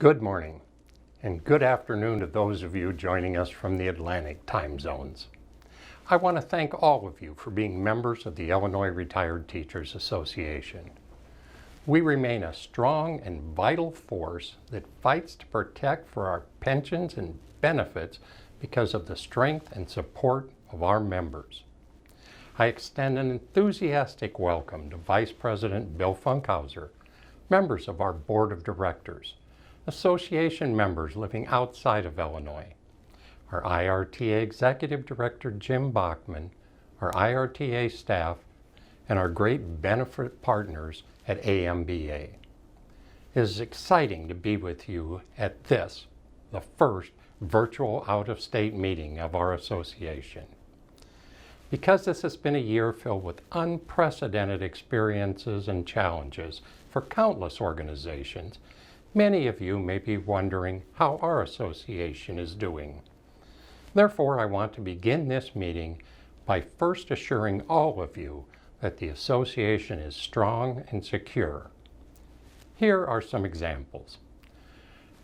Good morning and good afternoon to those of you joining us from the Atlantic time zones. I want to thank all of you for being members of the Illinois Retired Teachers Association. We remain a strong and vital force that fights to protect for our pensions and benefits because of the strength and support of our members. I extend an enthusiastic welcome to Vice President Bill Funkhauser, members of our Board of Directors, association members living outside of Illinois, our IRTA Executive Director Jim Bachman, our IRTA staff, and our great benefit partners at Amba. It is exciting to be with you at this, the first virtual out-of-state meeting of our association. Because this has been a year filled with unprecedented experiences and challenges for countless organizations, many of you may be wondering how our association is doing. Therefore, I want to begin this meeting by first assuring all of you that the association is strong and secure. Here are some examples.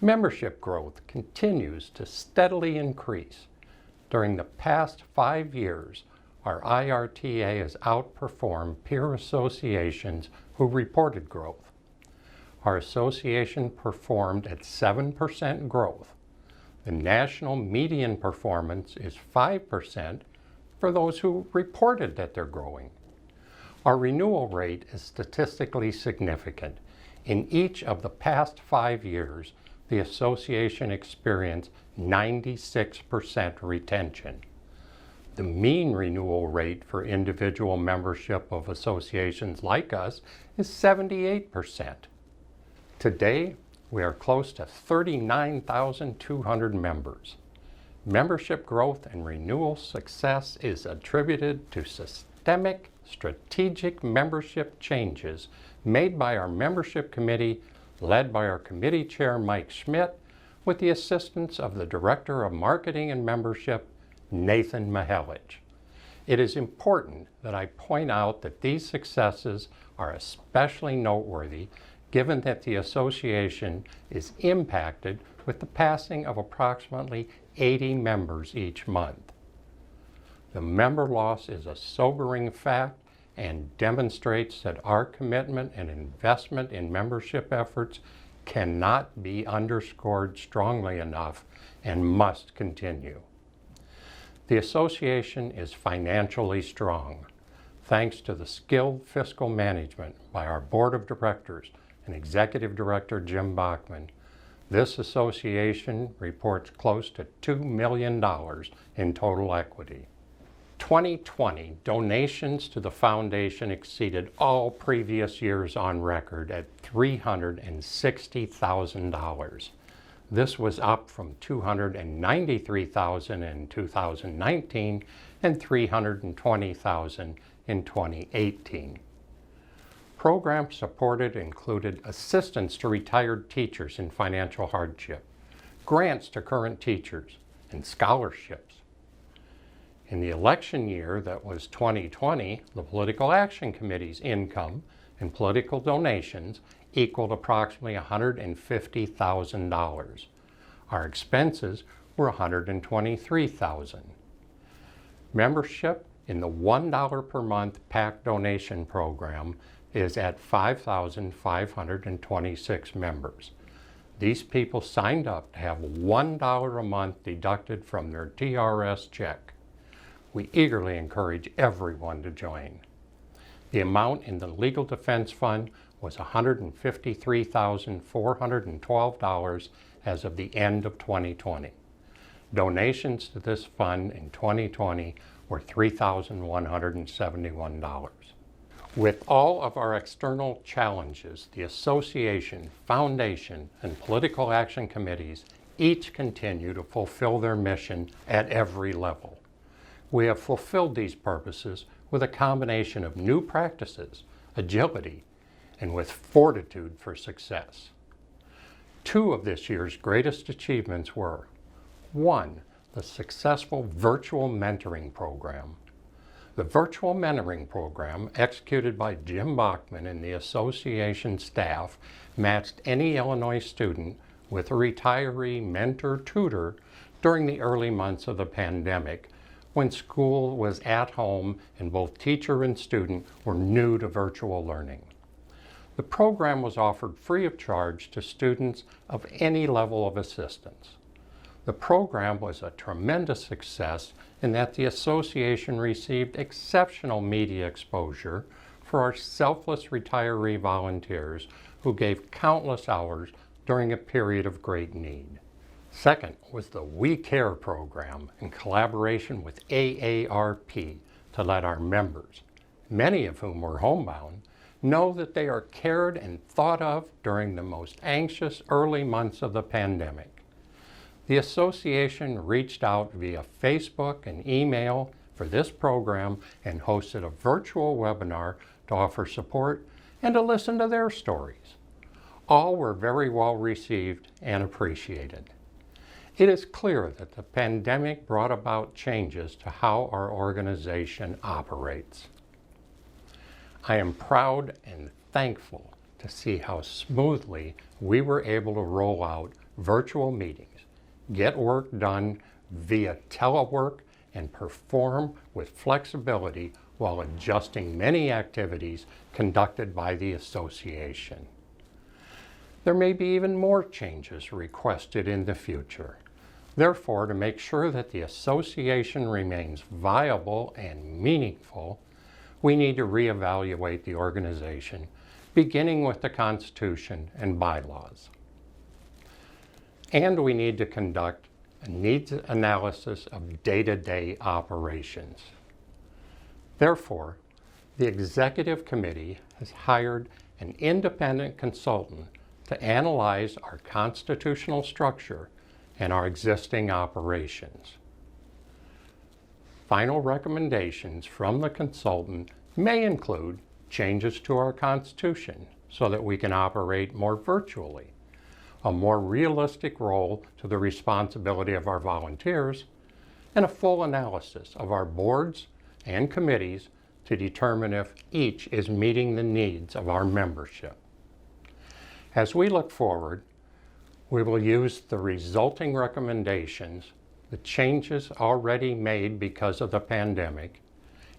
Membership growth continues to steadily increase. During the past 5 years, our IRTA has outperformed peer associations who reported growth. Our association performed at 7% growth. The national median performance is 5% for those who reported that they're growing. Our renewal rate is statistically significant. In each of the past 5 years, the association experienced 96% retention. The mean renewal rate for individual membership of associations like us is 78%. Today, we are close to 39,200 members. Membership growth and renewal success is attributed to systemic, strategic membership changes made by our membership committee, led by our committee chair, Mike Schmidt, with the assistance of the Director of Marketing and Membership, Nathan Mihelich. It is important that I point out that these successes are especially noteworthy given that the association is impacted with the passing of approximately 80 members each month. The member loss is a sobering fact and demonstrates that our commitment and investment in membership efforts cannot be underscored strongly enough and must continue. The association is financially strong, thanks to the skilled fiscal management by our Board of Directors and Executive Director Jim Bachman. This association reports close to $2 million in total equity. 2020 donations to the foundation exceeded all previous years on record at $360,000. This was up from $293,000 in 2019 and $320,000 in 2018. Programs supported included assistance to retired teachers in financial hardship, grants to current teachers, and scholarships. In the election year that was 2020, the Political Action Committee's income and political donations equaled approximately $150,000. Our expenses were $123,000. Membership in the $1 per month PAC donation program is at 5,526 members. These people signed up to have $1 a month deducted from their TRS check. We eagerly encourage everyone to join. The amount in the Legal Defense Fund was $153,412 as of the end of 2020. Donations to this fund in 2020 were $3,171. With all of our external challenges, the association, foundation, and political action committees each continue to fulfill their mission at every level. We have fulfilled these purposes with a combination of new practices, agility, and with fortitude for success. 2 of this year's greatest achievements were: 1, the successful virtual mentoring program. The virtual mentoring program, executed by Jim Bachman and the association staff, matched any Illinois student with a retiree mentor-tutor during the early months of the pandemic, when school was at home and both teacher and student were new to virtual learning. The program was offered free of charge to students of any level of assistance. The program was a tremendous success in that the association received exceptional media exposure for our selfless retiree volunteers who gave countless hours during a period of great need. Second was the We Care program in collaboration with AARP to let our members, many of whom were homebound, know that they are cared and thought of during the most anxious early months of the pandemic. The association reached out via Facebook and email for this program and hosted a virtual webinar to offer support and to listen to their stories. All were very well received and appreciated. It is clear that the pandemic brought about changes to how our organization operates. I am proud and thankful to see how smoothly we were able to roll out virtual meetings, get work done via telework, and perform with flexibility while adjusting many activities conducted by the association. There may be even more changes requested in the future. Therefore, to make sure that the association remains viable and meaningful, we need to reevaluate the organization, beginning with the Constitution and bylaws. And we need to conduct a needs analysis of day-to-day operations. Therefore, the Executive Committee has hired an independent consultant to analyze our constitutional structure and our existing operations. Final recommendations from the consultant may include changes to our Constitution so that we can operate more virtually, a more realistic role to the responsibility of our volunteers, and a full analysis of our boards and committees to determine if each is meeting the needs of our membership. As we look forward, we will use the resulting recommendations, the changes already made because of the pandemic,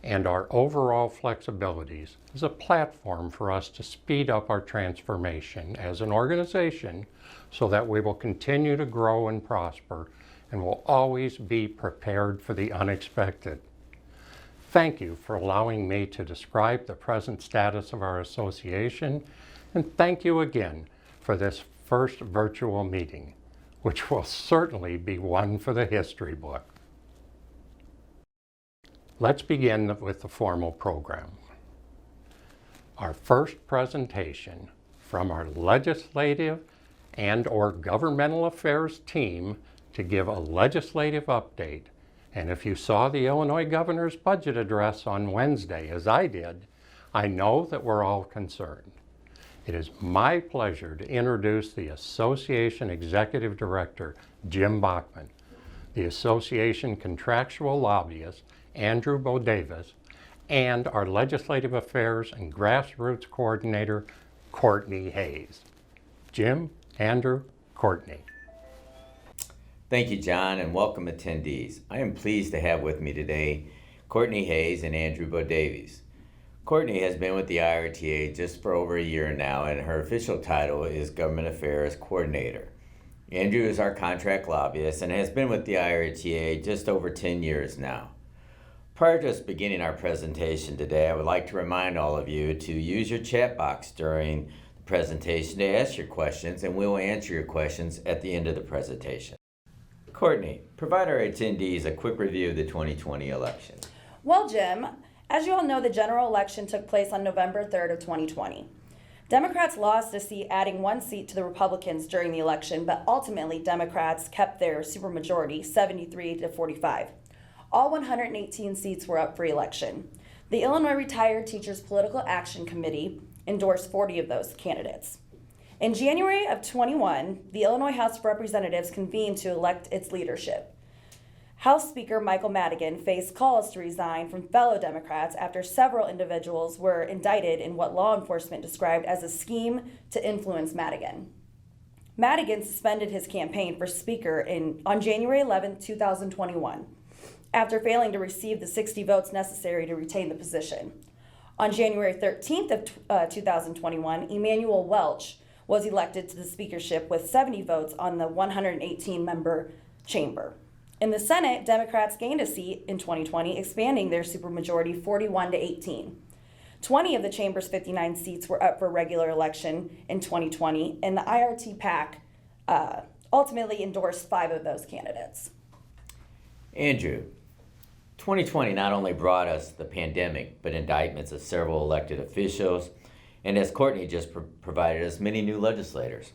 and our overall flexibilities as a platform for us to speed up our transformation as an organization so that we will continue to grow and prosper and will always be prepared for the unexpected. Thank you for allowing me to describe the present status of our association, and thank you again for this first virtual meeting, which will certainly be one for the history book. Let's begin with the formal program. Our first presentation from our legislative and/or governmental affairs team to give a legislative update. And if you saw the Illinois governor's budget address on Wednesday, as I did, I know that we're all concerned. It is my pleasure to introduce the Association Executive Director, Jim Bachman, the Association Contractual Lobbyist, Andrew Bo-Davis, and our Legislative Affairs and Grassroots Coordinator, Courtney Hayes. Jim, Andrew, Courtney. Thank you, John, and welcome attendees. I am pleased to have with me today Courtney Hayes and Andrew Bo-Davis. Courtney has been with the IRTA just for over a year now, and her official title is Government Affairs Coordinator. Andrew is our contract lobbyist and has been with the IRTA just over 10 years now. Prior to us beginning our presentation today, I would like to remind all of you to use your chat box during the presentation to ask your questions, and we will answer your questions at the end of the presentation. Courtney, provide our attendees a quick review of the 2020 election. Well, Jim, as you all know, the general election took place on November 3rd of 2020. Democrats lost a seat, adding one seat to the Republicans during the election, but ultimately Democrats kept their supermajority, 73 to 45. All 118 seats were up for election. The Illinois Retired Teachers Political Action Committee endorsed 40 of those candidates. In January of 21, the Illinois House of Representatives convened to elect its leadership. House Speaker Michael Madigan faced calls to resign from fellow Democrats after several individuals were indicted in what law enforcement described as a scheme to influence Madigan. Madigan suspended his campaign for Speaker on January 11, 2021, after failing to receive the 60 votes necessary to retain the position. On January 13th of 2021, Emanuel Welch was elected to the speakership with 70 votes on the 118-member chamber. In the Senate, Democrats gained a seat in 2020, expanding their supermajority 41 to 18. 20 of the chamber's 59 seats were up for regular election in 2020, and the IRT PAC ultimately endorsed 5 of those candidates. Andrew, 2020 not only brought us the pandemic, but indictments of several elected officials, and as Courtney just provided us, many new legislators.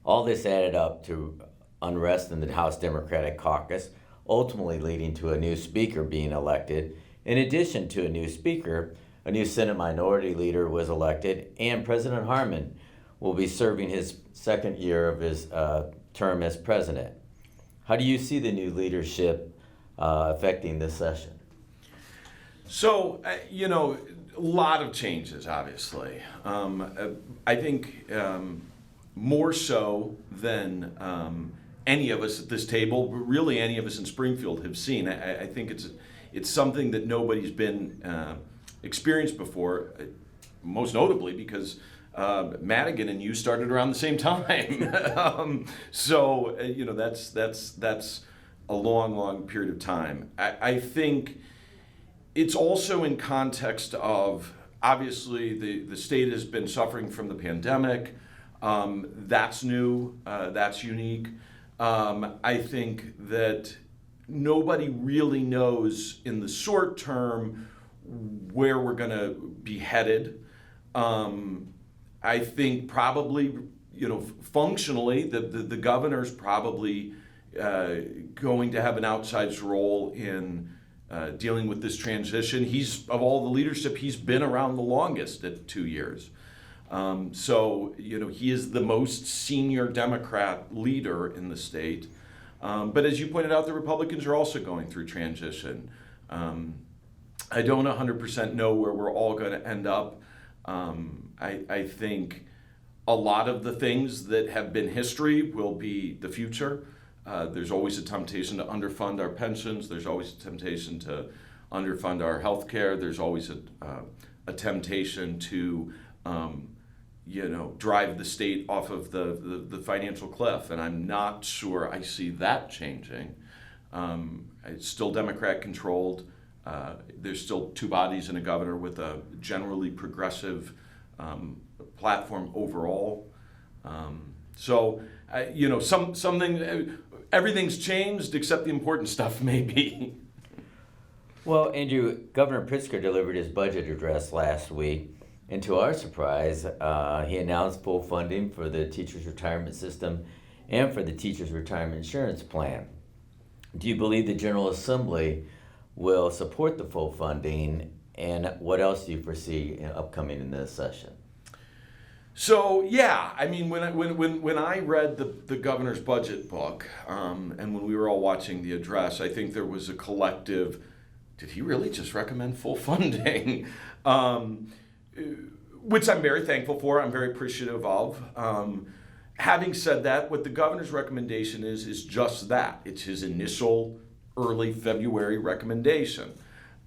All this added up to unrest in the House Democratic caucus, ultimately leading to a new speaker being elected. In addition to a new speaker, a new Senate minority leader was elected, and President Harmon will be serving his second year of his term as president. How do you see the new leadership affecting this session? So, a lot of changes, obviously. I think more so than any of us at this table, really any of us in Springfield have seen. I think it's something that nobody's been experienced before, most notably because Madigan and you started around the same time. So that's a long period of time. I think it's also in context of, obviously, the state has been suffering from the pandemic. That's new, that's unique. I think that nobody really knows in the short term where we're going to be headed. I think probably, functionally, the governor's probably going to have an outsized role in dealing with this transition. Of all the leadership, he's been around the longest at 2 years. So, he is the most senior Democrat leader in the state. But as you pointed out, the Republicans are also going through transition. I don't 100% know where we're all going to end up. I think a lot of the things that have been history will be the future. There's always a temptation to underfund our pensions. There's always a temptation to underfund our health care. There's always a temptation to drive the state off of the financial cliff. And I'm not sure I see that changing. It's still Democrat controlled. There's still 2 bodies and a governor with a generally progressive platform overall. Everything's changed except the important stuff, maybe. Well, Andrew, Governor Pritzker delivered his budget address last week, and to our surprise, he announced full funding for the teachers' retirement system and for the teachers' retirement insurance plan. Do you believe the General Assembly will support the full funding, and what else do you foresee upcoming in this session? So yeah, I mean, when I read the governor's budget book, and when we were all watching the address, I think there was a collective, did he really just recommend full funding? Which I'm very thankful for, I'm very appreciative of. Having said that, what the governor's recommendation is just that. It's his initial early February recommendation.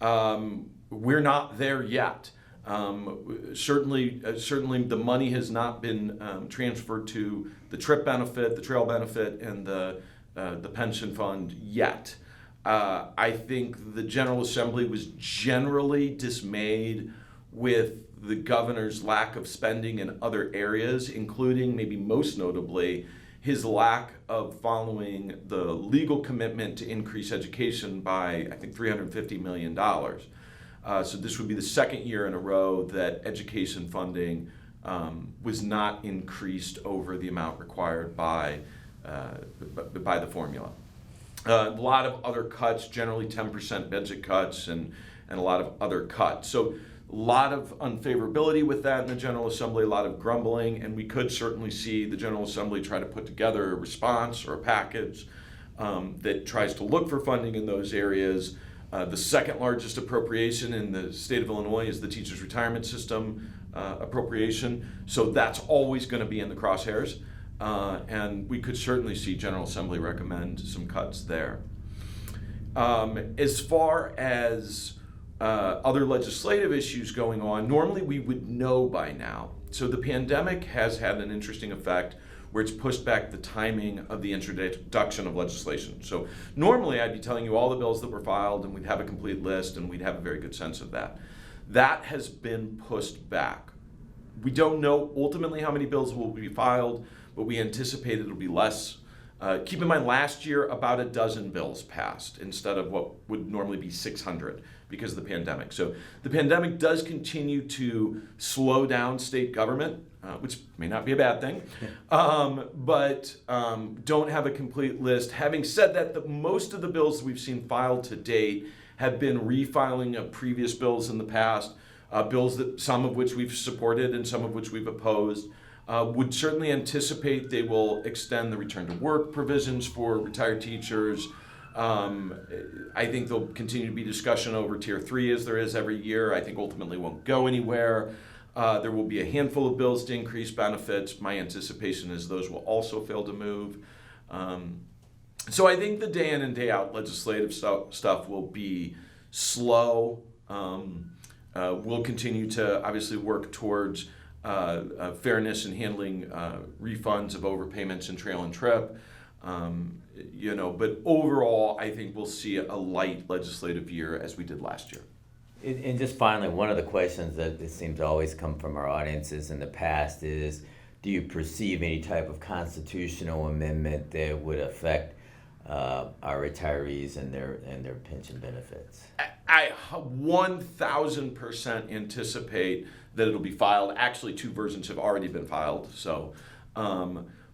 We're not there yet. Certainly the money has not been transferred to the TRIP benefit, the trail benefit, and the pension fund yet. I think the General Assembly was generally dismayed with the governor's lack of spending in other areas, including, maybe most notably, his lack of following the legal commitment to increase education by, I think, $350 million. So this would be the second year in a row that education funding was not increased over the amount required by the formula. A lot of other cuts, generally 10% budget cuts, and a lot of other cuts. So a lot of unfavorability with that in the General Assembly, a lot of grumbling, and we could certainly see the General Assembly try to put together a response or a package that tries to look for funding in those areas. The second largest appropriation in the state of Illinois is the teachers' retirement system appropriation, so that's always going to be in the crosshairs. and we could certainly see General Assembly recommend some cuts there. As far as other legislative issues going on, normally we would know by now. So the pandemic has had an interesting effect where it's pushed back the timing of the introduction of legislation. So normally I'd be telling you all the bills that were filed and we'd have a complete list and we'd have a very good sense of that. That has been pushed back. We don't know ultimately how many bills will be filed, but we anticipate it'll be less. Keep in mind, last year about a dozen bills passed instead of what would normally be 600 because of the pandemic. So the pandemic does continue to slow down state government, which may not be a bad thing, but don't have a complete list. Having said that, most of the bills that we've seen filed to date have been refiling of previous bills in the past, bills that some of which we've supported and some of which we've opposed. Would certainly anticipate they will extend the return to work provisions for retired teachers. I think there'll continue to be discussion over Tier 3 as there is every year. I think ultimately won't go anywhere. There will be a handful of bills to increase benefits. My anticipation is those will also fail to move. So I think the day in and day out legislative stuff will be slow. We'll continue to obviously work towards fairness in handling refunds of overpayments and trail and trip. But overall, I think we'll see a light legislative year as we did last year. And just finally, one of the questions that it seems to always come from our audiences in the past is, do you perceive any type of constitutional amendment that would affect our retirees and their pension benefits? I 1,000% anticipate that it'll be filed. Actually, 2 versions have already been filed. So,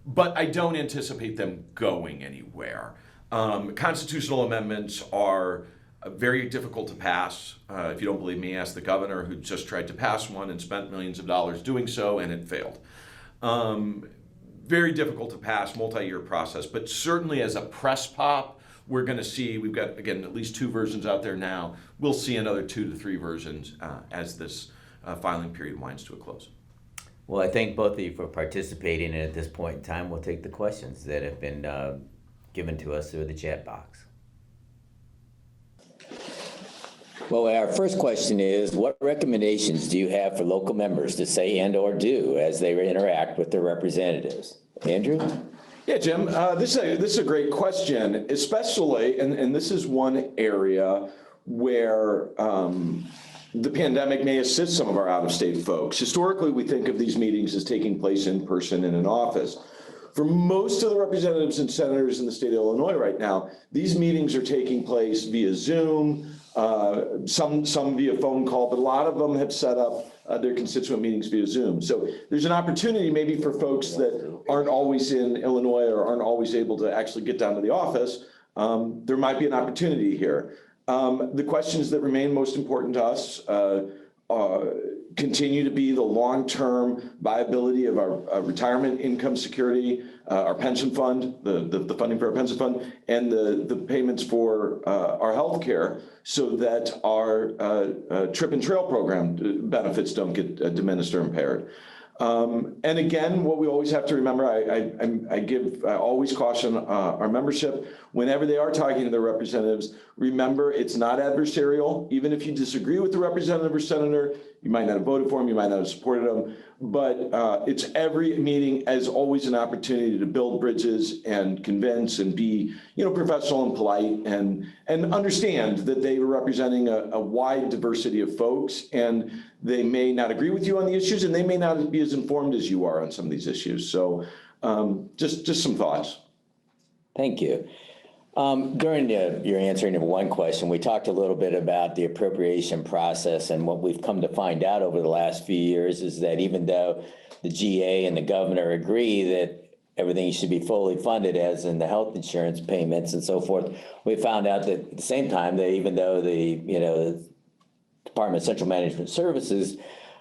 but I don't anticipate them going anywhere. Constitutional amendments are very difficult to pass. If you don't believe me, ask the governor who just tried to pass one and spent millions of dollars doing so, and it failed. Very difficult to pass, multi-year process, but certainly as a press pop, we're going to see, we've got, again, at least 2 versions out there now. We'll see another 2 to 3 versions as this filing period winds to a close. Well, I thank both of you for participating, and at this point in time, we'll take the questions that have been given to us through the chat box. Well, our first question is, what recommendations do you have for local members to say and or do as they interact with their representatives? Andrew? Yeah, Jim, this is a great question, especially, and this is one area where the pandemic may assist some of our out-of-state folks. Historically, we think of these meetings as taking place in person in an office. For most of the representatives and senators in the state of Illinois right now, these meetings are taking place via Zoom, some via phone call, but a lot of them have set up their constituent meetings via Zoom. So there's an opportunity maybe for folks that aren't always in Illinois or aren't always able to actually get down to the office. There might be an opportunity here. The questions that remain most important to us continue to be the long-term viability of our retirement income security, our pension fund, the funding for our pension fund, and the payments for our health care, so that our trip and trail program benefits don't get diminished or impaired. And again, what we always have to remember, I always caution our membership, whenever they are talking to their representatives, remember it's not adversarial. Even if you disagree with the representative or senator, you might not have voted for them, you might not have supported them, but it's every meeting as always an opportunity to build bridges and convince and be, professional and polite and understand that they are representing a wide diversity of folks, and they may not agree with you on the issues, and they may not be as informed as you are on some of these issues. So just some thoughts. Thank you. During your answering of one question, we talked a little bit about the appropriation process, and what we've come to find out over the last few years is that even though the GA and the governor agree that everything should be fully funded, as in the health insurance payments and so forth, we found out that at the same time that even though the Department of Central Management Services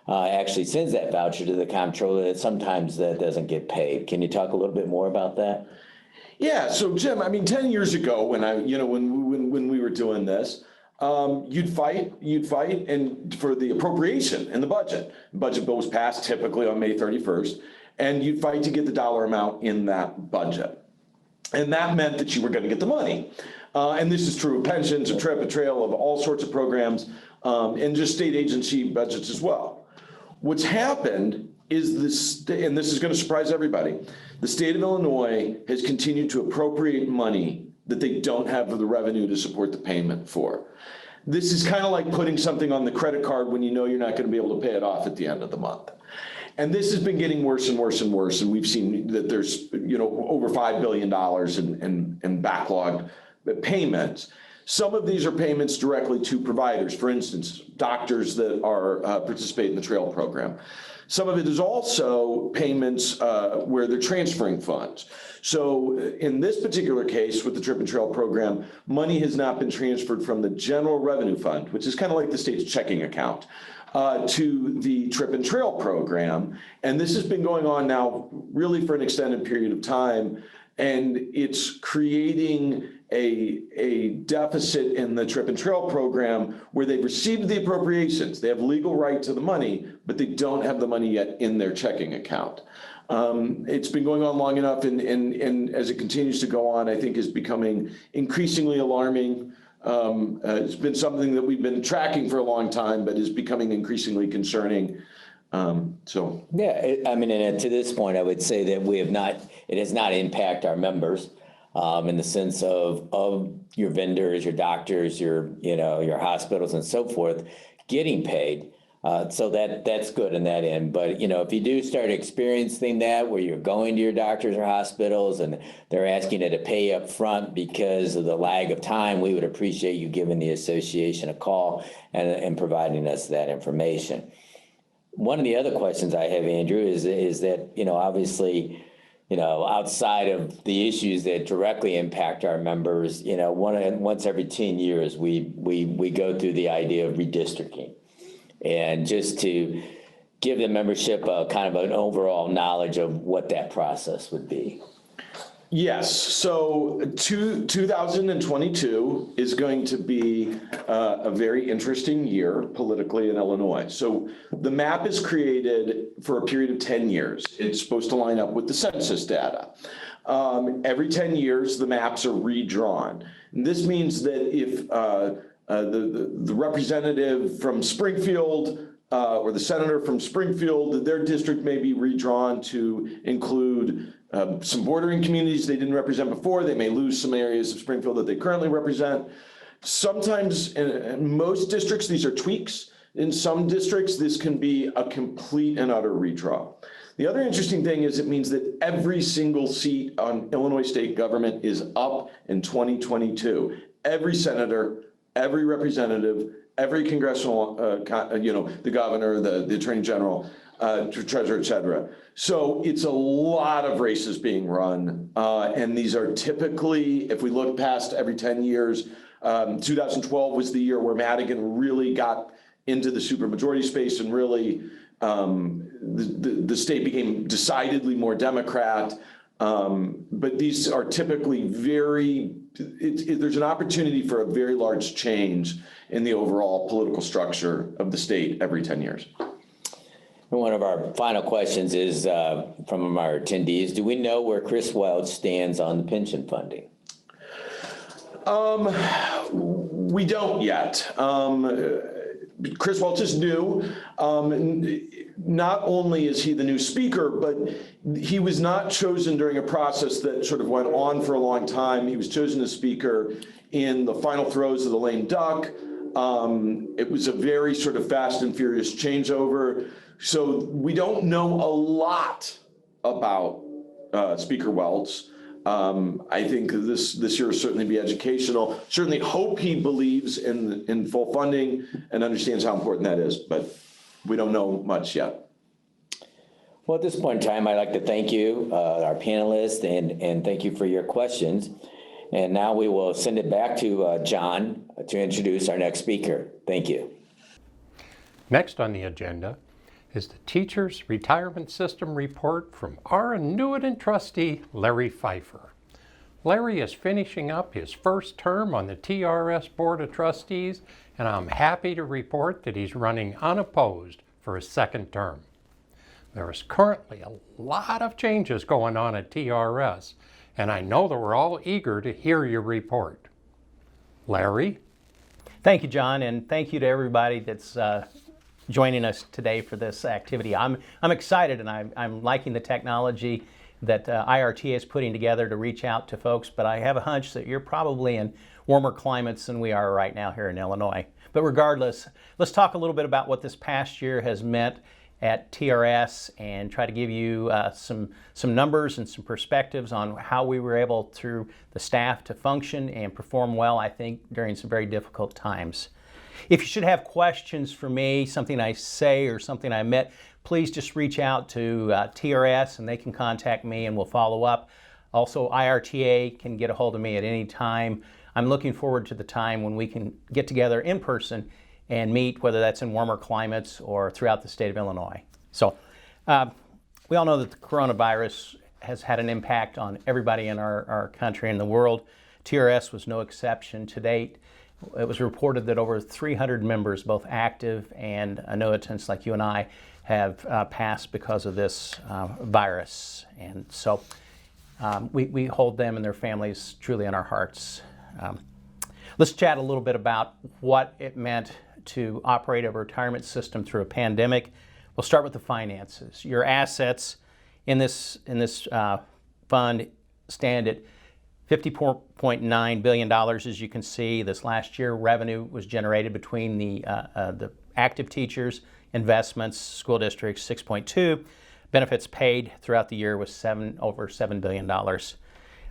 actually sends that voucher to the comptroller, that sometimes that doesn't get paid. Can you talk a little bit more about that? Yeah, so Jim, 10 years ago when when we were doing this, you'd fight and for the appropriation in the budget. The budget bill was passed typically on May 31st. and you'd fight to get the dollar amount in that budget. And that meant that you were going to get the money. And this is true of pensions, a trip, a trail of all sorts of programs, and just state agency budgets as well. What's happened is this, and this is going to surprise everybody, the state of Illinois has continued to appropriate money that they don't have the revenue to support the payment for. This is kind of like putting something on the credit card when you know you're not going to be able to pay it off at the end of the month. And this has been getting worse and worse and worse. And we've seen that there's, over $5 billion in backlogged payments. Some of these are payments directly to providers, for instance, doctors that are participate in the trail program. Some of it is also payments where they're transferring funds. So in this particular case with the Trip and Trail program, money has not been transferred from the general revenue fund, which is kind of like the state's checking account, to the Trip and Trail program. And this has been going on now really for an extended period of time. And it's creating a deficit in the Trip and Trail program where they've received the appropriations. They have legal right to the money, but they don't have the money yet in their checking account. It's been going on long enough, and as it continues to go on, I think is becoming increasingly alarming. It's been something that we've been tracking for a long time, but is becoming increasingly concerning. Yeah, I mean, and to this point, I would say that it has not impacted our members in the sense of your vendors, your doctors, your hospitals and so forth getting paid. So that's good in that end. But, if you do start experiencing that where you're going to your doctors or hospitals and they're asking you to pay up front because of the lag of time, we would appreciate you giving the association a call and providing us that information. One of the other questions I have, Andrew, is that, obviously, outside of the issues that directly impact our members, once every 10 years, we go through the idea of redistricting. And just to give the membership a kind of an overall knowledge of what that process would be. Yes, so 2022 is going to be a very interesting year politically in Illinois. So the map is created for a period of 10 years. It's supposed to line up with the census data. Every 10 years, the maps are redrawn. And this means that if the representative from Springfield or the senator from Springfield, their district may be redrawn to include some bordering communities they didn't represent before. They may lose some areas of Springfield that they currently represent. Sometimes, in most districts, these are tweaks. In some districts, this can be a complete and utter redraw. The other interesting thing is it means that every single seat on Illinois state government is up in 2022. Every senator, every representative, every congressional, the governor, the attorney general, treasurer, et cetera. So it's a lot of races being run. And these are typically, if we look past every 10 years, 2012 was the year where Madigan really got into the supermajority space and really the state became decidedly more Democrat. But these are typically there's an opportunity for a very large change in the overall political structure of the state every 10 years. And one of our final questions is from our attendees. Do we know where Chris Welch stands on the pension funding? We don't yet. Chris Welch is new. Not only is he the new speaker, but he was not chosen during a process that sort of went on for a long time. He was chosen as speaker in the final throes of the lame duck. It was a very sort of fast and furious changeover. So we don't know a lot about Speaker Welch. I think this year will certainly be educational. Certainly hope he believes in full funding and understands how important that is, but we don't know much yet. Well, at this point in time, I'd like to thank you, our panelists, and thank you for your questions. And now we will send it back to John to introduce our next speaker. Thank you. Next on the agenda is the Teachers Retirement System report from our annuitant trustee, Larry Pfeiffer. Larry is finishing up his first term on the TRS Board of Trustees, and I'm happy to report that he's running unopposed for a second term. There is currently a lot of changes going on at TRS, and I know that we're all eager to hear your report. Larry? Thank you, John, and thank you to everybody that's joining us today for this activity. I'm excited, and I'm liking the technology that IRTA is putting together to reach out to folks, but I have a hunch that you're probably in warmer climates than we are right now here in Illinois. But regardless, let's talk a little bit about what this past year has meant at TRS and try to give you some numbers and some perspectives on how we were able, through the staff, to function and perform well, I think, during some very difficult times. If you should have questions for me, something I say or something I met, please just reach out to TRS and they can contact me and we'll follow up. Also, IRTA can get a hold of me at any time. I'm looking forward to the time when we can get together in person and meet, whether that's in warmer climates or throughout the state of Illinois. So we all know that the coronavirus has had an impact on everybody in our country and the world. TRS was no exception to date. It was reported that over 300 members, both active and annuitants like you and I, have passed because of this virus. And so we hold them and their families truly in our hearts. Let's chat a little bit about what it meant to operate a retirement system through a pandemic. We'll start with the finances. Your assets in this fund stand at $54.9 billion, as you can see. This last year, revenue was generated between the active teachers, investments, school districts, 6.2. Benefits paid throughout the year was over $7 billion.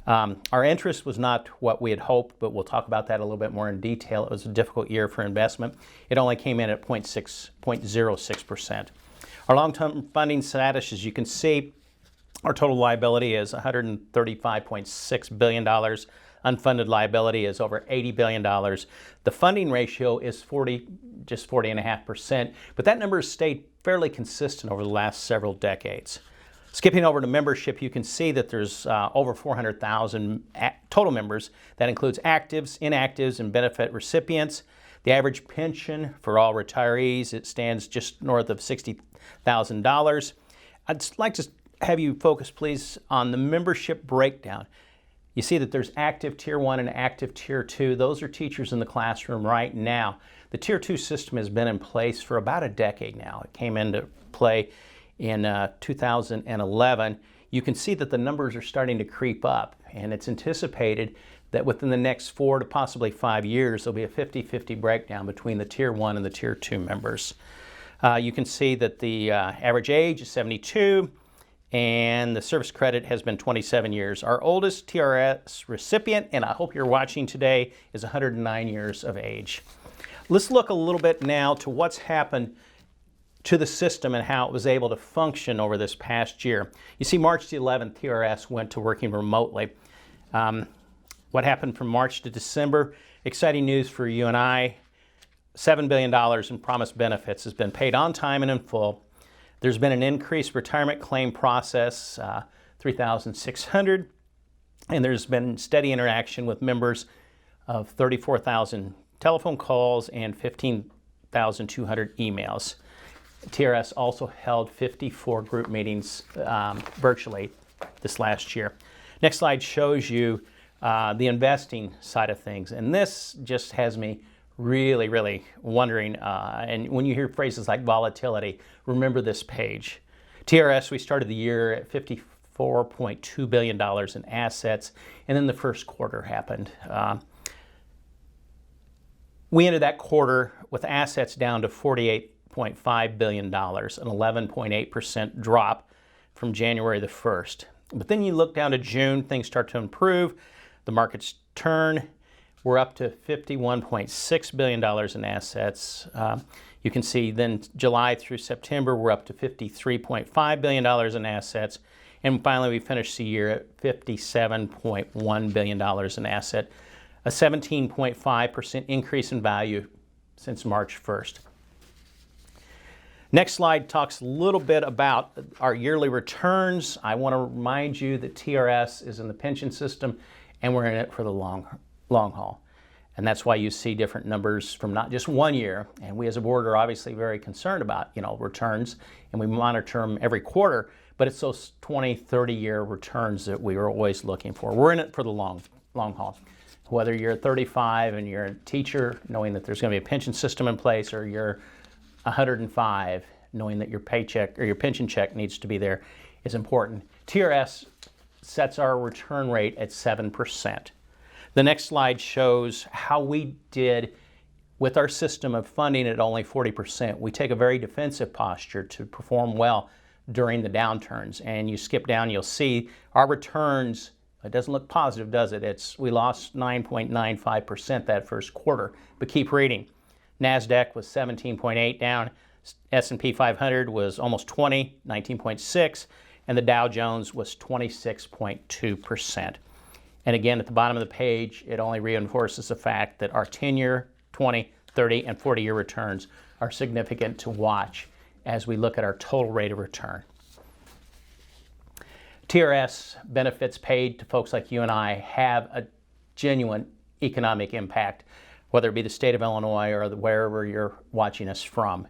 Our interest was not what we had hoped, but we'll talk about that a little bit more in detail. It was a difficult year for investment. It only came in at 0.06%. Our long-term funding status, as you can see, our total liability is $135.6 billion. Unfunded liability is over $80 billion. The funding ratio is just 40.5%, but that number has stayed fairly consistent over the last several decades. Skipping over to membership, you can see that there's over 400,000 total members. That includes actives, inactives, and benefit recipients. The average pension for all retirees, it stands just north of $60,000. I'd like to have you focus, please, on the membership breakdown. You see that there's active Tier 1 and active Tier 2. Those are teachers in the classroom right now. The Tier 2 system has been in place for about a decade now. It came into play in 2011. You can see that the numbers are starting to creep up, and it's anticipated that within the next 4 to possibly 5 years, there'll be a 50-50 breakdown between the Tier 1 and the Tier 2 members. You can see that the average age is 72, and the service credit has been 27 years. Our oldest TRS recipient, and I hope you're watching today, is 109 years of age. Let's look a little bit now to what's happened to the system and how it was able to function over this past year. You see, March the 11th, TRS went to working remotely. What happened from March to December? Exciting news for you and I. $7 billion in promised benefits has been paid on time and in full. There's been an increased retirement claim process, 3,600, and there's been steady interaction with members of 34,000 telephone calls and 15,200 emails. TRS also held 54 group meetings virtually this last year. Next slide shows you the investing side of things, and this just has me really wondering, and when you hear phrases like volatility, remember this page. TRS, we started the year at $54.2 billion in assets, and then the first quarter happened. We ended that quarter with assets down to $48.5 billion, an 11.8% drop from January the 1st. But then you look down to June, things start to improve, the markets turn. We're up to $51.6 billion in assets. You can see then July through September, we're up to $53.5 billion in assets. And finally, we finished the year at $57.1 billion in asset, a 17.5% increase in value since March 1st. Next slide talks a little bit about our yearly returns. I want to remind you that TRS is in the pension system and we're in it for the long haul. And that's why you see different numbers from not just 1 year. And we as a board are obviously very concerned about, returns, and we monitor them every quarter, but it's those 20, 30-year returns that we are always looking for. We're in it for the long haul. Whether you're 35 and you're a teacher, knowing that there's going to be a pension system in place, or you're 105, knowing that your paycheck or your pension check needs to be there, is important. TRS sets our return rate at 7%. The next slide shows how we did with our system of funding at only 40%. We take a very defensive posture to perform well during the downturns. And you skip down, you'll see our returns. It doesn't look positive, does it? We lost 9.95% that first quarter, but keep reading. NASDAQ was 17.8 down. S&P 500 was almost 20, 19.6, and the Dow Jones was 26.2%. And again, at the bottom of the page, it only reinforces the fact that our 10-year, 20, 30, and 40-year returns are significant to watch as we look at our total rate of return. TRS benefits paid to folks like you and I have a genuine economic impact, whether it be the state of Illinois or wherever you're watching us from.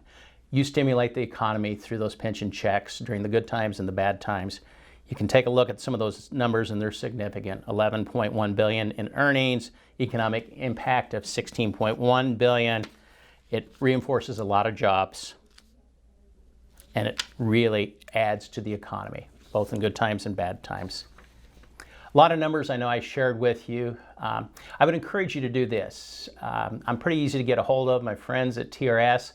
You stimulate the economy through those pension checks during the good times and the bad times. You can take a look at some of those numbers, and they're significant. $11.1 billion in earnings, economic impact of $16.1 billion. It reinforces a lot of jobs, and it really adds to the economy, both in good times and bad times. A lot of numbers I know I shared with you. I would encourage you to do this. I'm pretty easy to get a hold of. My friends at TRS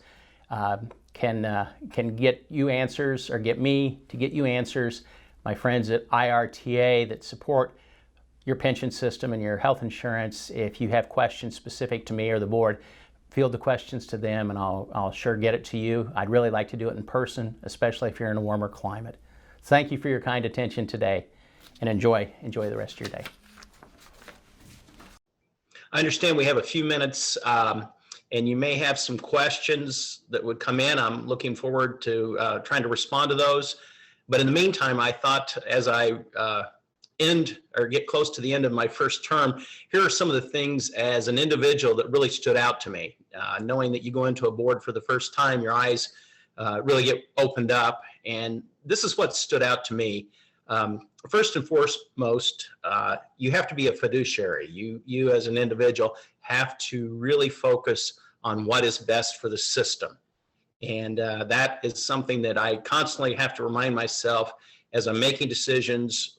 can get you answers, or get me to get you answers. My friends at IRTA that support your pension system and your health insurance, if you have questions specific to me or the board, field the questions to them, and I'll sure get it to you. I'd really like to do it in person, especially if you're in a warmer climate. Thank you for your kind attention today, and enjoy the rest of your day. I understand we have a few minutes, and you may have some questions that would come in. I'm looking forward to trying to respond to those. But in the meantime, I thought, as I get close to the end of my first term, here are some of the things as an individual that really stood out to me. Knowing that you go into a board for the first time, your eyes really get opened up. And this is what stood out to me. First and foremost, you have to be a fiduciary. You as an individual have to really focus on what is best for the system. And that is something that I constantly have to remind myself as I'm making decisions,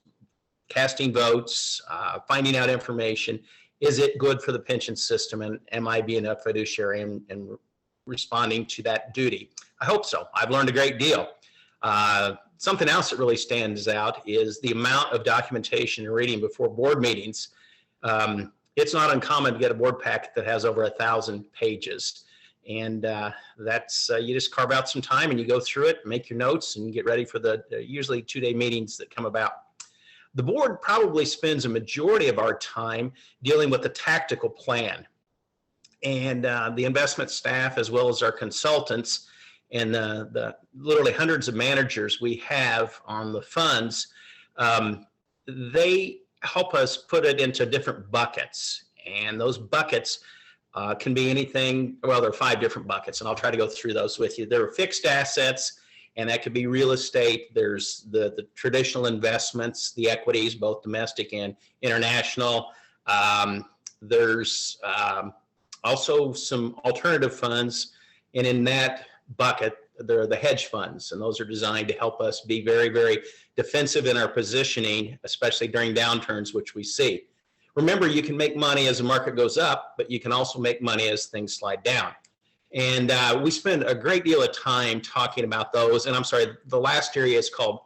casting votes, finding out information. Is it good for the pension system? And am I being a fiduciary and responding to that duty? I hope so. I've learned a great deal. Something else that really stands out is the amount of documentation and reading before board meetings. It's not uncommon to get a board packet that has over 1,000 pages. And that's, you just carve out some time and you go through it, make your notes, and get ready for the usually 2-day meetings that come about. The board probably spends a majority of our time dealing with the tactical plan. And the investment staff, as well as our consultants, and the literally hundreds of managers we have on the funds, they help us put it into different buckets. And those buckets can be anything. Well, there are 5 different buckets, and I'll try to go through those with you. There are fixed assets, and that could be real estate. There's the traditional investments, the equities, both domestic and international. There's also some alternative funds, and in that bucket, there are the hedge funds, and those are designed to help us be very, very defensive in our positioning, especially during downturns, which we see. Remember, you can make money as the market goes up, but you can also make money as things slide down. And we spend a great deal of time talking about those. And I'm sorry, the last area is called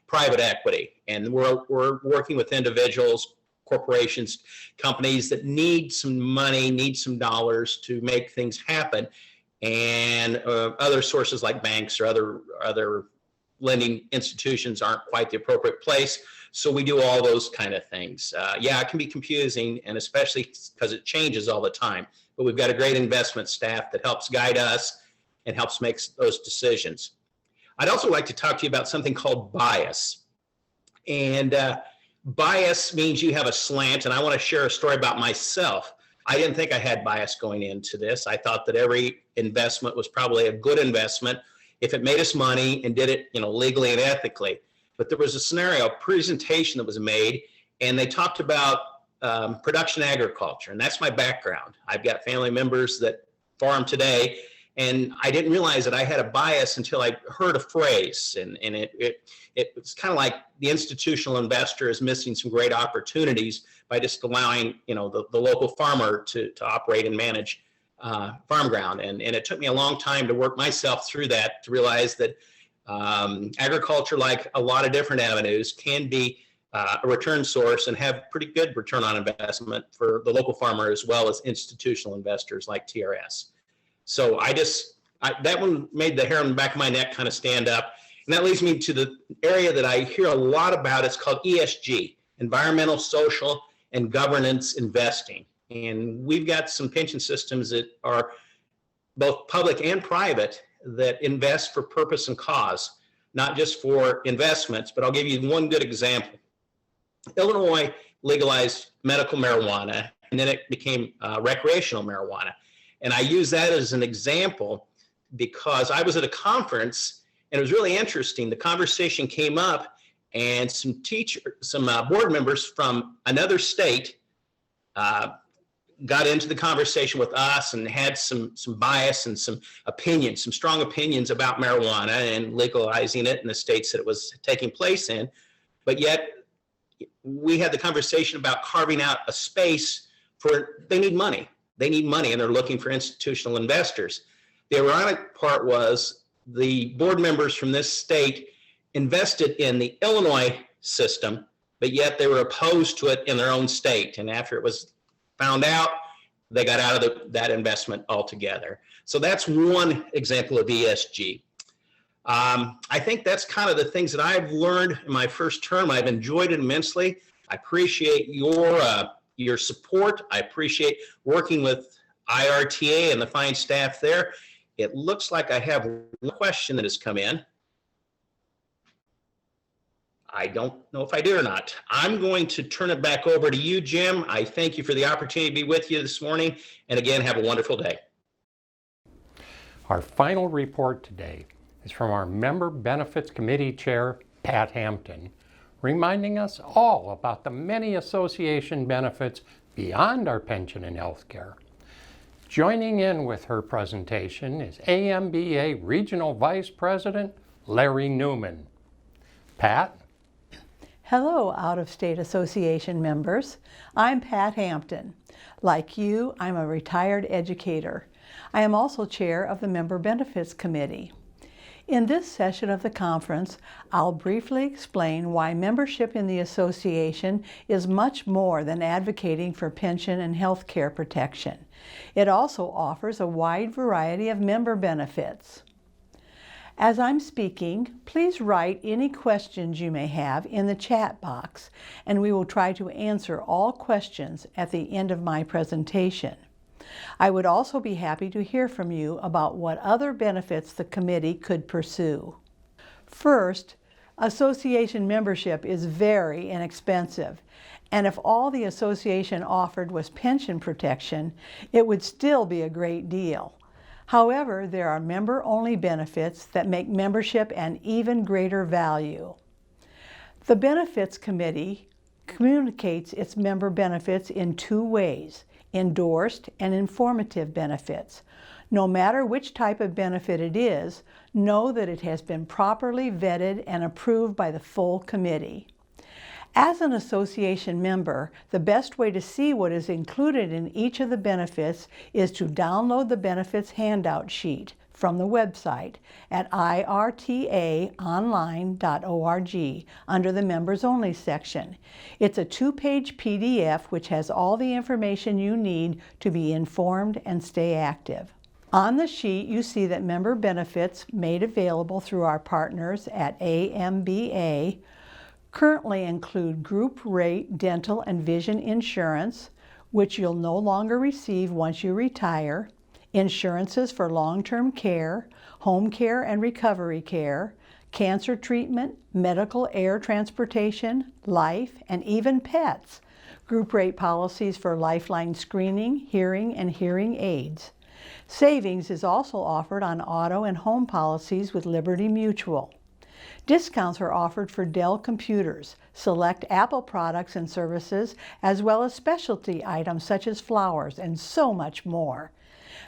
private equity. And we're working with individuals, corporations, companies that need some money, need some dollars to make things happen. And other sources like banks or other lending institutions aren't quite the appropriate place. So we do all those kind of things. Yeah, it can be confusing, and especially because it changes all the time. But we've got a great investment staff that helps guide us and helps make those decisions. I'd also like to talk to you about something called bias. And bias means you have a slant, and I want to share a story about myself. I didn't think I had bias going into this. I thought that every investment was probably a good investment if it made us money and did it, legally and ethically. But there was a scenario, a presentation that was made, and they talked about production agriculture, and that's my background. I've got family members that farm today, and I didn't realize that I had a bias until I heard a phrase, and it was kind of like the institutional investor is missing some great opportunities by just allowing the local farmer to operate and manage farm ground. And it took me a long time to work myself through that, to realize that agriculture, like a lot of different avenues, can be a return source and have pretty good return on investment for the local farmer as well as institutional investors like TRS. So that one made the hair on the back of my neck kind of stand up. And that leads me to the area that I hear a lot about. It's called ESG, environmental, social, and governance investing. And we've got some pension systems that are both public and private that invest for purpose and cause, not just for investments. But I'll give you one good example. Illinois legalized medical marijuana, and then it became recreational marijuana. And I use that as an example because I was at a conference, and it was really interesting. The conversation came up, and some board members from another state got into the conversation with us and had some bias and some opinions, some strong opinions about marijuana and legalizing it in the states that it was taking place in. But yet we had the conversation about carving out a space for, they need money. They need money, and they're looking for institutional investors. The ironic part was the board members from this state invested in the Illinois system, but yet they were opposed to it in their own state. And after it was found out, they got out of that investment altogether. So that's one example of ESG. I think that's kind of the things that I've learned in my first term. I've enjoyed it immensely. I appreciate your support. I appreciate working with IRTA and the fine staff there. It looks like I have one question that has come in. I don't know if I did or not. I'm going to turn it back over to you, Jim. I thank you for the opportunity to be with you this morning. And again, have a wonderful day. Our final report today is from our Member Benefits Committee Chair, Pat Hampton, reminding us all about the many association benefits beyond our pension and health care. Joining in with her presentation is AMBA Regional Vice President, Larry Newman. Pat? Hello, out-of-state association members. I'm Pat Hampton. Like you, I'm a retired educator. I am also chair of the Member Benefits Committee. In this session of the conference, I'll briefly explain why membership in the association is much more than advocating for pension and health care protection. It also offers a wide variety of member benefits. As I'm speaking, please write any questions you may have in the chat box, and we will try to answer all questions at the end of my presentation. I would also be happy to hear from you about what other benefits the committee could pursue. First, association membership is very inexpensive, and if all the association offered was pension protection, it would still be a great deal. However, there are member-only benefits that make membership an even greater value. The Benefits Committee communicates its member benefits in two ways: endorsed and informative benefits. No matter which type of benefit it is, know that it has been properly vetted and approved by the full committee. As an association member, the best way to see what is included in each of the benefits is to download the benefits handout sheet from the website at irtaonline.org under the Members Only section. It's a 2-page PDF which has all the information you need to be informed and stay active. On the sheet, you see that member benefits made available through our partners at AMBA currently include group rate dental and vision insurance, which you'll no longer receive once you retire, insurances for long-term care, home care and recovery care, cancer treatment, medical air transportation, life, and even pets. group rate policies for lifeline screening, hearing, and hearing aids. Savings is also offered on auto and home policies with Liberty Mutual. Discounts are offered for Dell computers, select Apple products and services, as well as specialty items such as flowers, and so much more.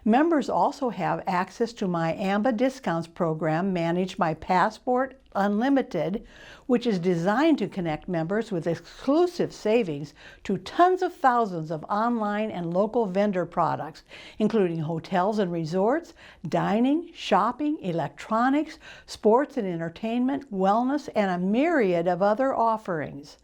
Members also have access to my Amba discounts program managed by Passport Unlimited, which is designed to connect members with exclusive savings to tons of thousands of online and local vendor products, including hotels and resorts, dining, shopping, electronics, sports and entertainment, wellness, and a myriad of other offerings.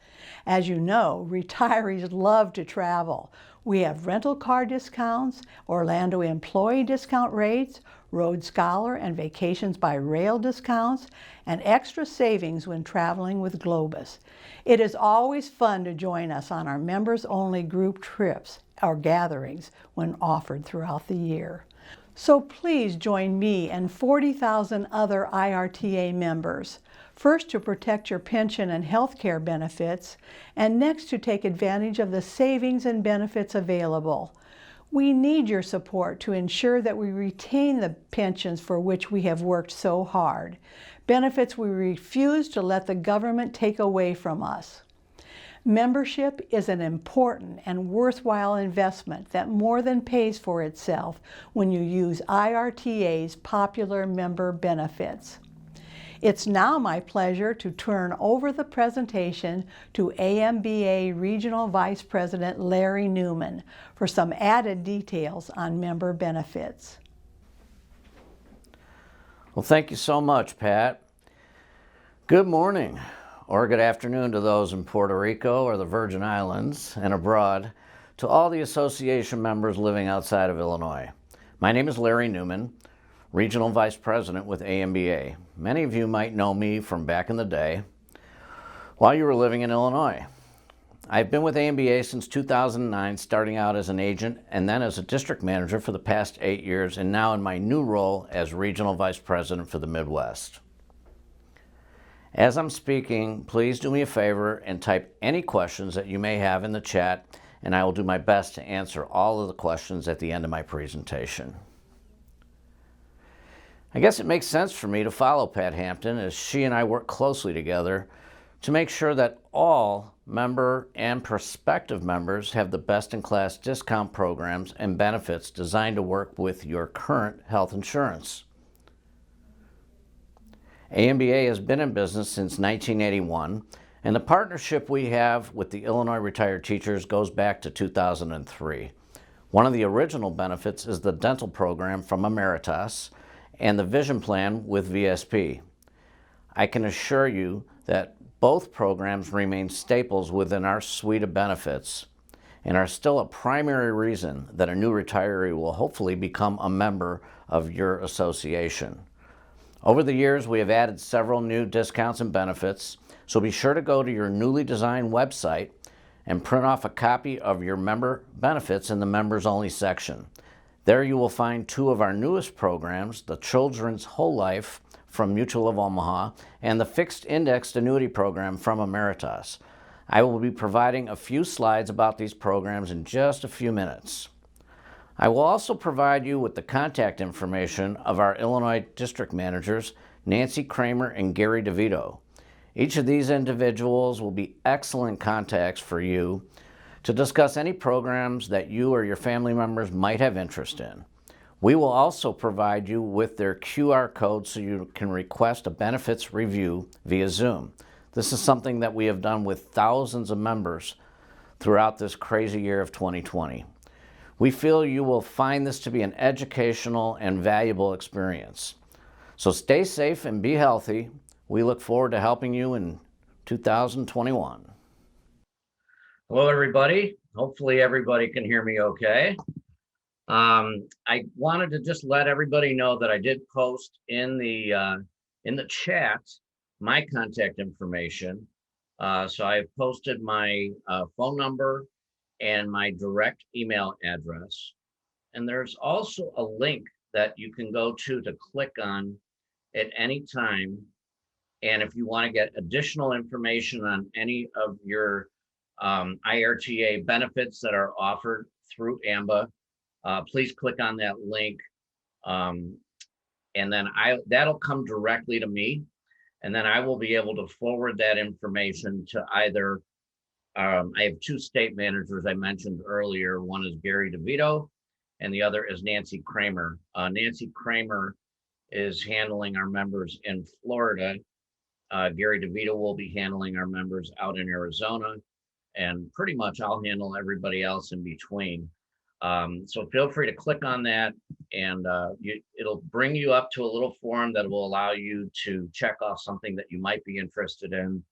As you know, retirees love to travel. We have rental car discounts, Orlando employee discount rates, Road Scholar and Vacations by Rail discounts, and extra savings when traveling with Globus. It is always fun to join us on our members-only group trips or gatherings when offered throughout the year. So please join me and 40,000 other IRTA members. First, to protect your pension and health care benefits, and next to take advantage of the savings and benefits available. We need your support to ensure that we retain the pensions for which we have worked so hard, benefits we refuse to let the government take away from us. Membership is an important and worthwhile investment that more than pays for itself when you use IRTA's popular member benefits. It's now my pleasure to turn over the presentation to AMBA Regional Vice President Larry Newman for some added details on member benefits. Well, thank you so much, Pat. Good morning or good afternoon to those in Puerto Rico or the Virgin Islands and abroad, to all the association members living outside of Illinois. My name is Larry Newman, Regional Vice President with AMBA. Many of you might know me from back in the day while you were living in Illinois. I've been with AMBA since 2009, starting out as an agent and then as a district manager for the past 8 years, and now in my new role as Regional Vice President for the Midwest. As I'm speaking, please do me a favor and type any questions that you may have in the chat, and I will do my best to answer all of the questions at the end of my presentation. I guess it makes sense for me to follow Pat Hampton, as she and I work closely together to make sure that all member and prospective members have the best-in-class discount programs and benefits designed to work with your current health insurance. AMBA has been in business since 1981, and the partnership we have with the Illinois retired teachers goes back to 2003. One of the original benefits is the dental program from Emeritus and the vision plan with VSP. I can assure you that both programs remain staples within our suite of benefits and are still a primary reason that a new retiree will hopefully become a member of your association. Over the years, we have added several new discounts and benefits, so be sure to go to your newly designed website and print off a copy of your member benefits in the members only section. There you will find two of our newest programs, the Children's Whole Life from Mutual of Omaha and the Fixed Indexed Annuity Program from Emeritus. I will be providing a few slides about these programs in just a few minutes. I will also provide you with the contact information of our Illinois district managers, Nancy Kramer and Gary DeVito. Each of these individuals will be excellent contacts for you to discuss any programs that you or your family members might have interest in. We will also provide you with their QR code so you can request a benefits review via Zoom. This is something that we have done with thousands of members throughout this crazy year of 2020. We feel you will find this to be an educational and valuable experience. So stay safe and be healthy. We look forward to helping you in 2021. Hello, everybody. Hopefully everybody can hear me okay. I wanted to just let everybody know that I did post in the chat my contact information. So I have posted my phone number and my direct email address. And there's also a link that you can go to click on at any time. And if you want to get additional information on any of your IRTA benefits that are offered through Amba. Please click on that link. And then that'll come directly to me. And then I will be able to forward that information to either, I have two state managers I mentioned earlier. One is Gary DeVito and the other is Nancy Kramer. Nancy Kramer is handling our members in Florida. Gary DeVito will be handling our members out in Arizona, and pretty much I'll handle everybody else in between. So feel free to click on that, and it'll bring you up to a little form that will allow you to check off something that you might be interested in.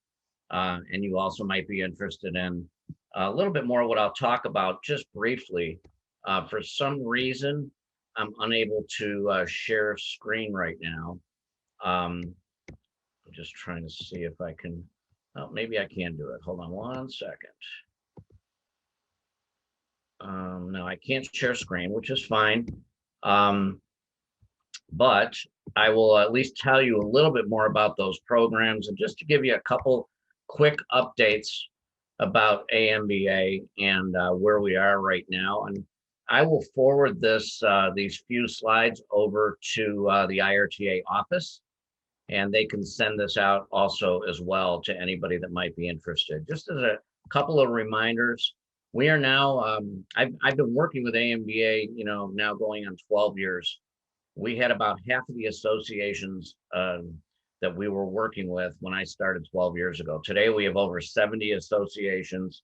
And you also might be interested in a little bit more what I'll talk about just briefly. For some reason, I'm unable to share screen right now. I'm just trying to see if I can, oh, maybe I can do it. Hold on one second. No, I can't share screen, which is fine. But I will at least tell you a little bit more about those programs, and just to give you a couple quick updates about AMBA and where we are right now. And I will forward these few slides over to the IRTA office, and they can send this out also as well to anybody that might be interested. Just as a couple of reminders, we are now, I've been working with AMBA, now going on 12 years. We had about half of the associations that we were working with when I started 12 years ago. Today, we have over 70 associations.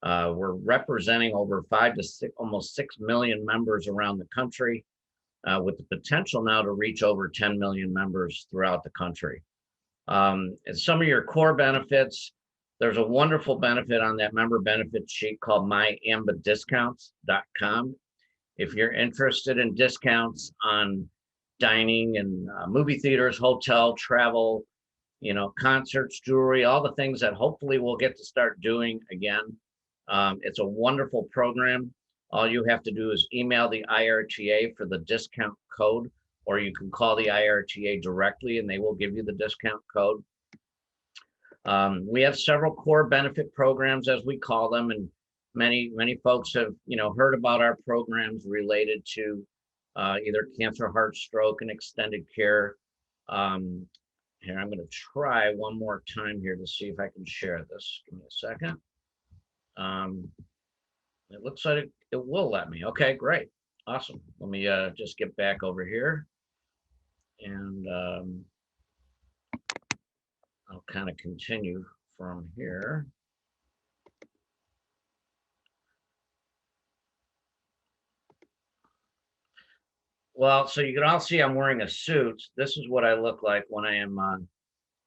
We're representing over 5 to 6, almost 6 million members around the country, with the potential now to reach over 10 million members throughout the country. And some of your core benefits, there's a wonderful benefit on that member benefit sheet called myambadiscounts.com. If you're interested in discounts on dining and movie theaters, hotel, travel, concerts, jewelry, all the things that hopefully we'll get to start doing again. It's a wonderful program. All you have to do is email the IRTA for the discount code, or you can call the IRTA directly and they will give you the discount code. We have several core benefit programs, as we call them, and many folks have heard about our programs related to either cancer, heart, stroke, and extended care. Here, I'm going to try one more time here to see if I can share this. Give me a second. It looks like it will let me. Okay, great. Awesome. Let me just get back over here, and I'll kind of continue from here. Well, so you can all see I'm wearing a suit. This is what I look like when I am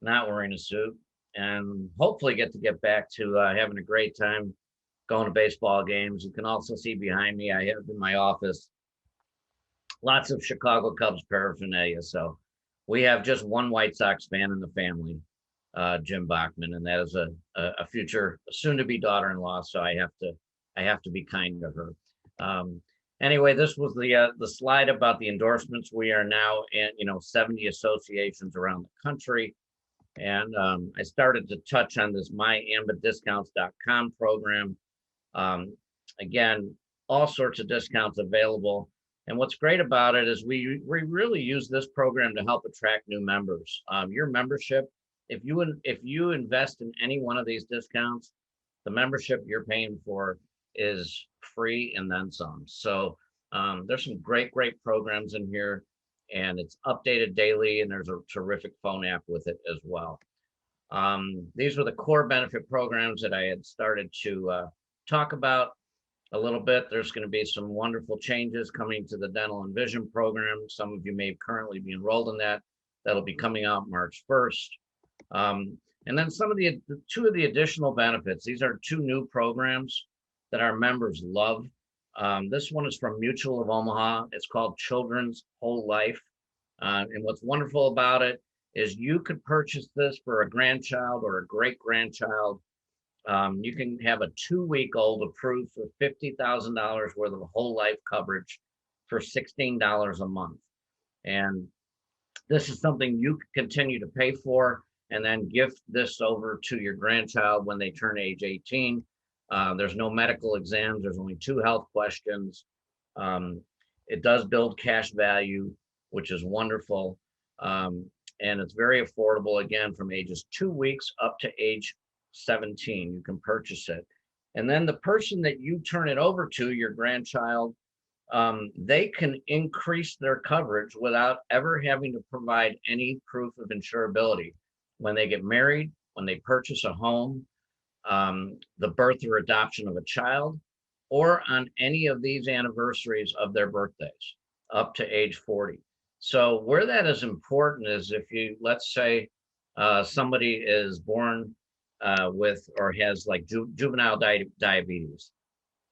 not wearing a suit, and hopefully get back to having a great time going to baseball games. You can also see behind me, I have in my office lots of Chicago Cubs paraphernalia. So we have just one White Sox fan in the family, Jim Bachman, and that is a future soon-to-be daughter-in-law. So I have to be kind to her. Anyway, this was the slide about the endorsements. We are now in 70 associations around the country, and I started to touch on this myambadiscounts.com program. Again, all sorts of discounts available. And what's great about it is we really use this program to help attract new members. Your membership, if you invest in any one of these discounts, the membership you're paying for is free and then some. So there's some great programs in here, and it's updated daily, and there's a terrific phone app with it as well. These were the core benefit programs that I had started to talk about a little bit. There's going to be some wonderful changes coming to the dental and vision program. Some of you may currently be enrolled in that. That'll be coming out March 1st. And then some of two of the additional benefits. These are two new programs that our members love. This one is from Mutual of Omaha. It's called Children's Whole Life. And what's wonderful about it is you could purchase this for a grandchild or a great-grandchild. You can have a 2-week-old approved for $50,000 worth of whole life coverage for $16 a month. And this is something you can continue to pay for and then gift this over to your grandchild when they turn age 18. There's no medical exams. There's only 2 health questions. It does build cash value, which is wonderful. And it's very affordable, again, from ages 2 weeks up to age 17. You can purchase it. And then the person that you turn it over to, your grandchild, they can increase their coverage without ever having to provide any proof of insurability. When they get married, when they purchase a home, the birth or adoption of a child, or on any of these anniversaries of their birthdays up to age 40. So where that is important is if you, let's say somebody is born with or has like juvenile diabetes,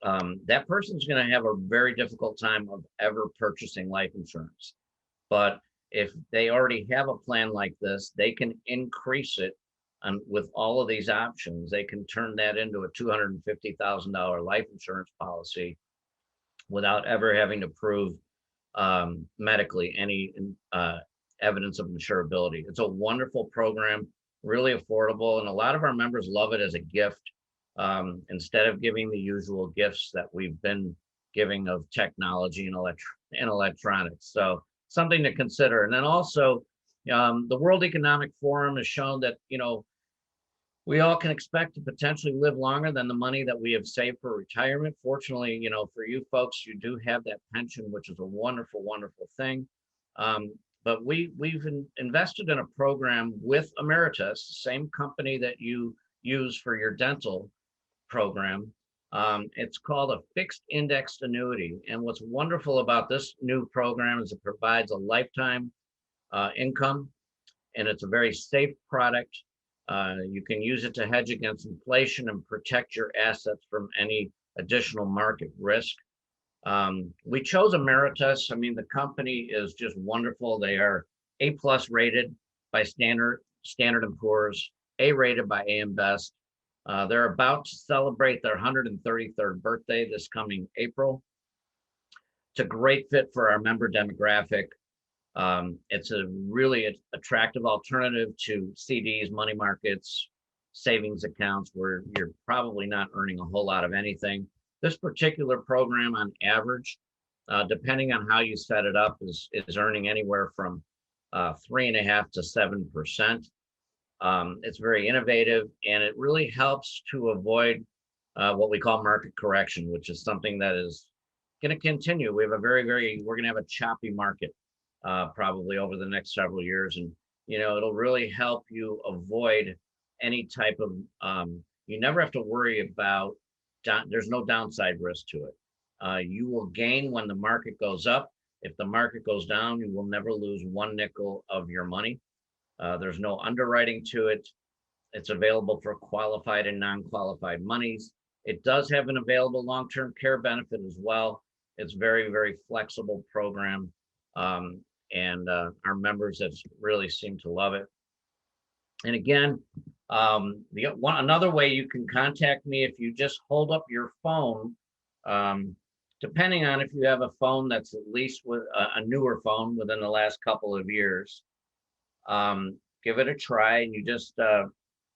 that person's going to have a very difficult time of ever purchasing life insurance. But if they already have a plan like this, they can increase it. And with all of these options, they can turn that into a $250,000 life insurance policy without ever having to prove medically any evidence of insurability. It's a wonderful program, really affordable, and a lot of our members love it as a gift instead of giving the usual gifts that we've been giving of technology and electronics. So something to consider. And then also, the World Economic Forum has shown that, we all can expect to potentially live longer than the money that we have saved for retirement. Fortunately, for you folks, you do have that pension, which is a wonderful, wonderful thing. But we've invested in a program with Emeritus, the same company that you use for your dental program. It's called a fixed indexed annuity. And what's wonderful about this new program is it provides a lifetime income, and it's a very safe product. You can use it to hedge against inflation and protect your assets from any additional market risk. We chose Emeritus. I mean, the company is just wonderful. They are A+ rated by Standard & Poor's, A rated by AM Best. They're about to celebrate their 133rd birthday this coming April. It's a great fit for our member demographic. It's a really attractive alternative to CDs, money markets, savings accounts where you're probably not earning a whole lot of anything. This particular program on average, depending on how you set it up, is earning anywhere from 3.5% to 7%. It's very innovative, and it really helps to avoid what we call market correction, which is something that is going to continue. We have we're going to have a choppy market probably over the next several years. And, it'll really help you avoid any type of, you never have to worry about, there's no downside risk to it. You will gain when the market goes up. If the market goes down, you will never lose one nickel of your money. There's no underwriting to it. It's available for qualified and non-qualified monies. It does have an available long-term care benefit as well. It's very, very flexible program. And our members have really seemed to love it. And again, another way you can contact me, if you just hold up your phone, depending on if you have a phone that's at least with a newer phone within the last couple of years, give it a try, and you just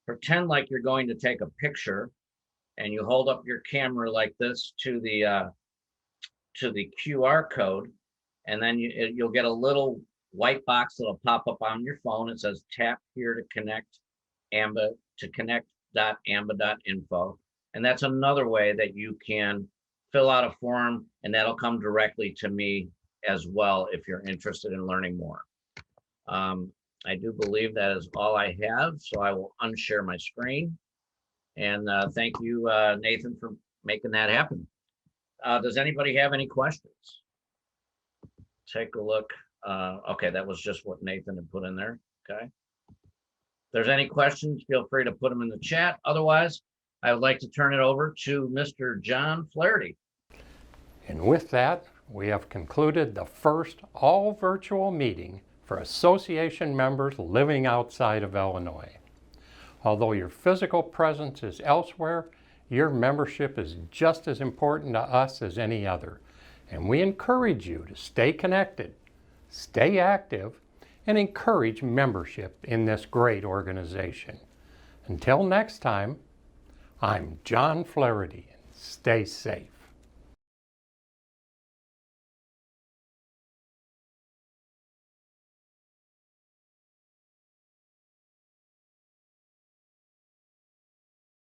pretend like you're going to take a picture, and you hold up your camera like this to the QR code, and then you'll get a little white box that'll pop up on your phone. It says tap here to connect Amba to connect.amba.info. And that's another way that you can fill out a form, and that'll come directly to me as well if you're interested in learning more. I do believe that is all I have, so I will unshare my screen. And thank you, Nathan, for making that happen. Does anybody have any questions? Take a look. Okay, that was just what Nathan had put in there. Okay. If there's any questions, feel free to put them in the chat. Otherwise, I would like to turn it over to Mr. John Flaherty. And with that, we have concluded the first all-virtual meeting for association members living outside of Illinois. Although your physical presence is elsewhere, your membership is just as important to us as any other. And we encourage you to stay connected, stay active, and encourage membership in this great organization. Until next time, I'm John Flaherty, and stay safe.